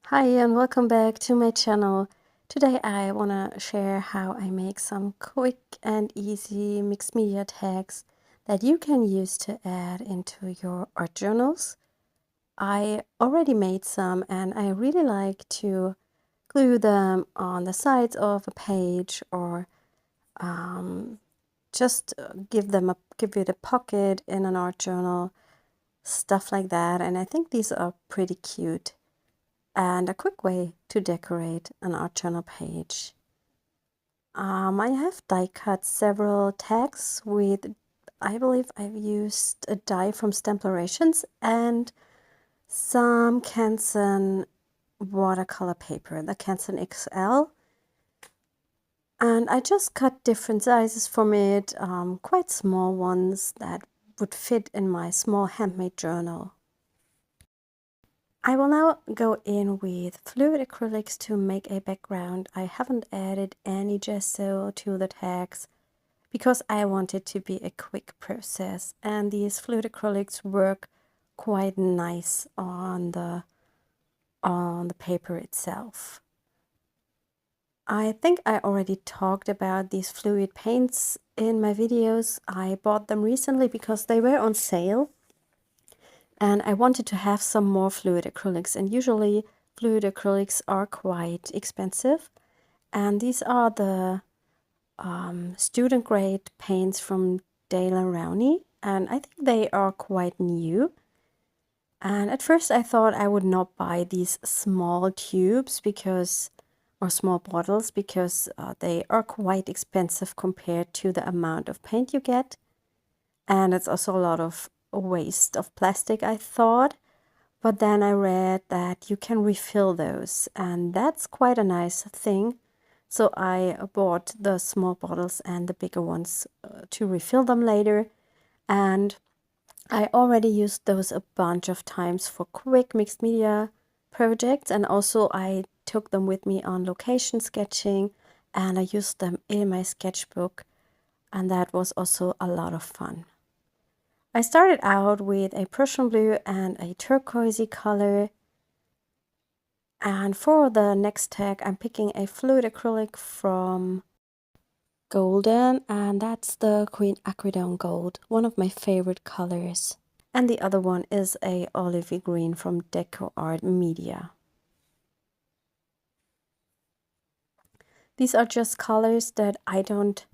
Hi and welcome back to my channel. Today I want to share how I make some quick and easy mixed media tags that you can use to add into your art journals. I already made some and I really like to glue them on the sides of a page or just give it a pocket in an art journal, stuff like that. And I think these are pretty cute and a quick way to decorate an art journal page. I have die cut several tags with, I believe I've used a die from Stamplerations and some Canson watercolor paper, the Canson XL. And I just cut different sizes from it, quite small ones that would fit in my small handmade journal. I will now go in with fluid acrylics to make a background. I haven't added any gesso to the tags because I want it to be a quick process, and these fluid acrylics work quite nice on the paper itself. I think I already talked about these fluid paints in my videos. I bought them recently because they were on sale. And I wanted to have some more fluid acrylics, and usually fluid acrylics are quite expensive. And these are the student grade paints from Dale & Rowney, and I think they are quite new. And at first I thought I would not buy these small tubes or small bottles because they are quite expensive compared to the amount of paint you get. And it's also a lot of waste of plastic, I thought. But then I read that you can refill those, and that's quite a nice thing. So I bought the small bottles and the bigger ones to refill them later. And I already used those a bunch of times for quick mixed media projects, and also I took them with me on location sketching, and I used them in my sketchbook, and that was also a lot of fun. I started out with a Prussian blue and a turquoisey color. And for the next tag, I'm picking a fluid acrylic from Golden, and that's the Queen Acridone Gold, one of my favorite colors. And the other one is a olivey green from Deco Art Media. These are just colors that I don't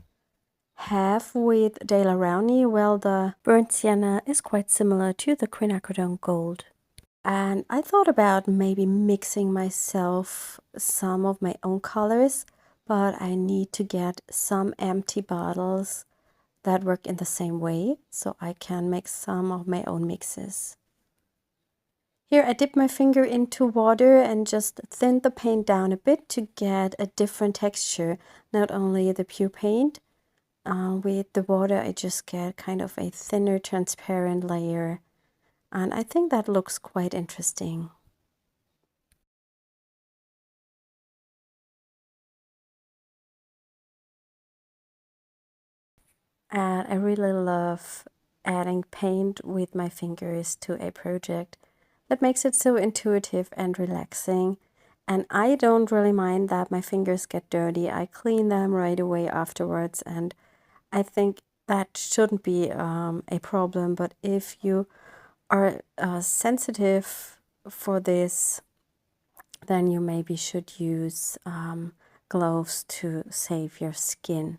have with Dale & Rowney. Well, the burnt sienna is quite similar to the Queen Acridone Gold. And I thought about maybe mixing myself some of my own colors, but I need to get some empty bottles that work in the same way so I can make some of my own mixes. Here I dip my finger into water and just thin the paint down a bit to get a different texture, not only the pure paint. With the water I just get kind of a thinner transparent layer. And I think that looks quite interesting. And I really love adding paint with my fingers to a project. That makes it so intuitive and relaxing. And I don't really mind that my fingers get dirty. I clean them right away afterwards, and I think that shouldn't be a problem. But if you are sensitive for this, then you maybe should use gloves to save your skin.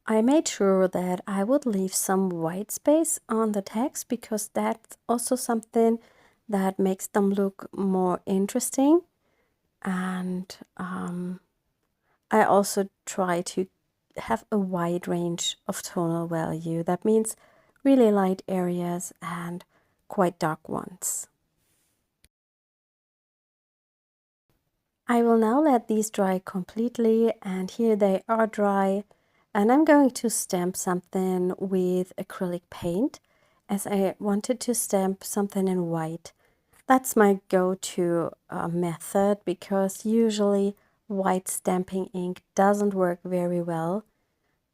I made sure that I would leave some white space on the text because that's also something that makes them look more interesting. And I also try to have a wide range of tonal value. That means really light areas and quite dark ones. I will now let these dry completely, and here they are dry. And I'm going to stamp something with acrylic paint, as I wanted to stamp something in white. That's my go-to method, because usually white stamping ink doesn't work very well.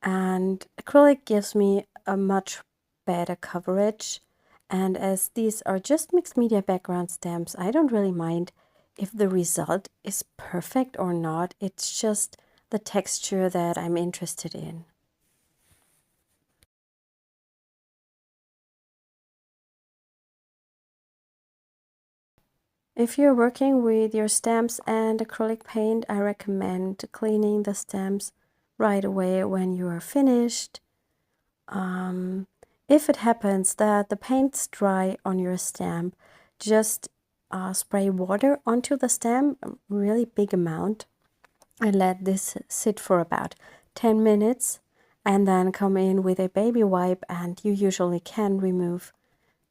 And acrylic gives me a much better coverage. And as these are just mixed media background stamps, I don't really mind if the result is perfect or not. It's just the texture that I'm interested in. If you're working with your stamps and acrylic paint, I recommend cleaning the stamps right away when you are finished. If it happens that the paint's dry on your stamp, just spray water onto the stamp, a really big amount, and let this sit for about 10 minutes, and then come in with a baby wipe, and you usually can remove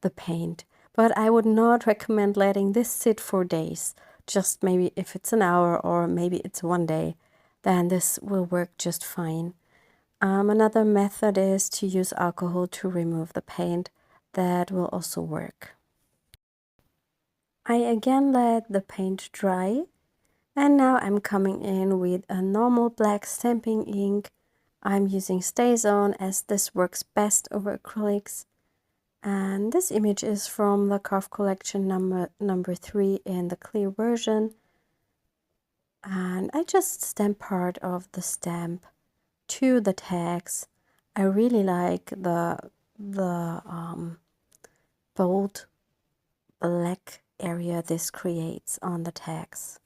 the paint. But I would not recommend letting this sit for days. Just maybe if it's an hour or maybe it's one day, then this will work just fine. Another method is to use alcohol to remove the paint. That will also work. I again let the paint dry, and now I'm coming in with a normal black stamping ink. I'm using StazOn, as this works best over acrylics. And this image is from the Carve collection number 3 in the clear version. And I just stamp part of the stamp to the tags. I really like the bold black area this creates on the tags.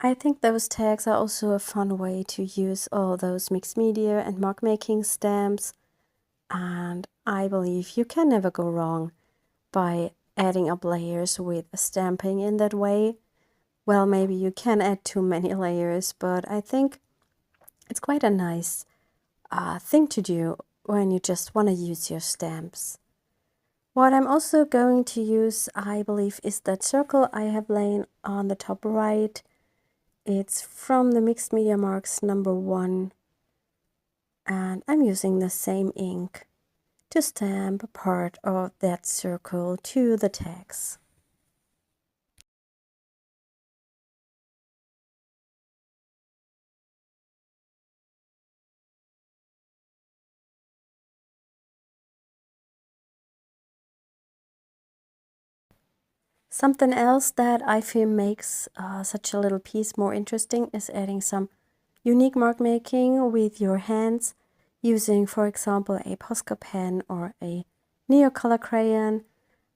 I think those tags are also a fun way to use all those mixed media and mark making stamps, and I believe you can never go wrong by adding up layers with stamping in that way. Well, maybe you can add too many layers, but I think it's quite a nice thing to do when you just want to use your stamps. What I'm also going to use, I believe, is that circle I have laying on the top right. It's from the Mixed Media Marks number 1, and I'm using the same ink to stamp part of that circle to the tags. Something else that I feel makes such a little piece more interesting is adding some unique mark making with your hands, using, for example, a Posca pen or a Neocolor crayon.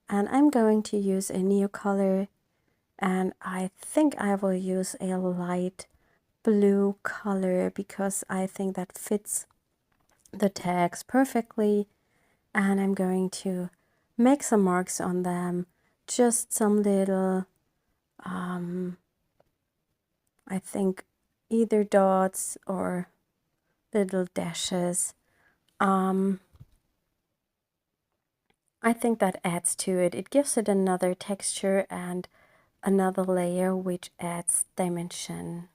And I'm going to use a Neocolor, and I think I will use a light blue color because I think that fits the tags perfectly. And I'm going to make some marks on them, just some little I think either dots or little dashes. I think that adds to it. It gives it another texture and another layer which adds dimension.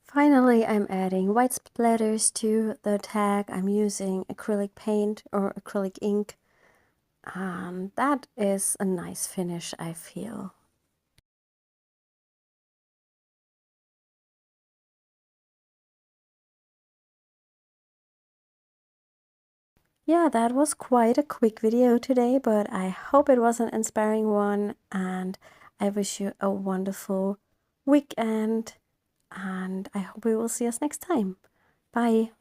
Finally, I'm adding white splatters to the tag. I'm using acrylic paint or acrylic ink And that is a nice finish, I feel. Yeah, that was quite a quick video today, but I hope it was an inspiring one, and I wish you a wonderful weekend, and I hope we will see us next time. Bye.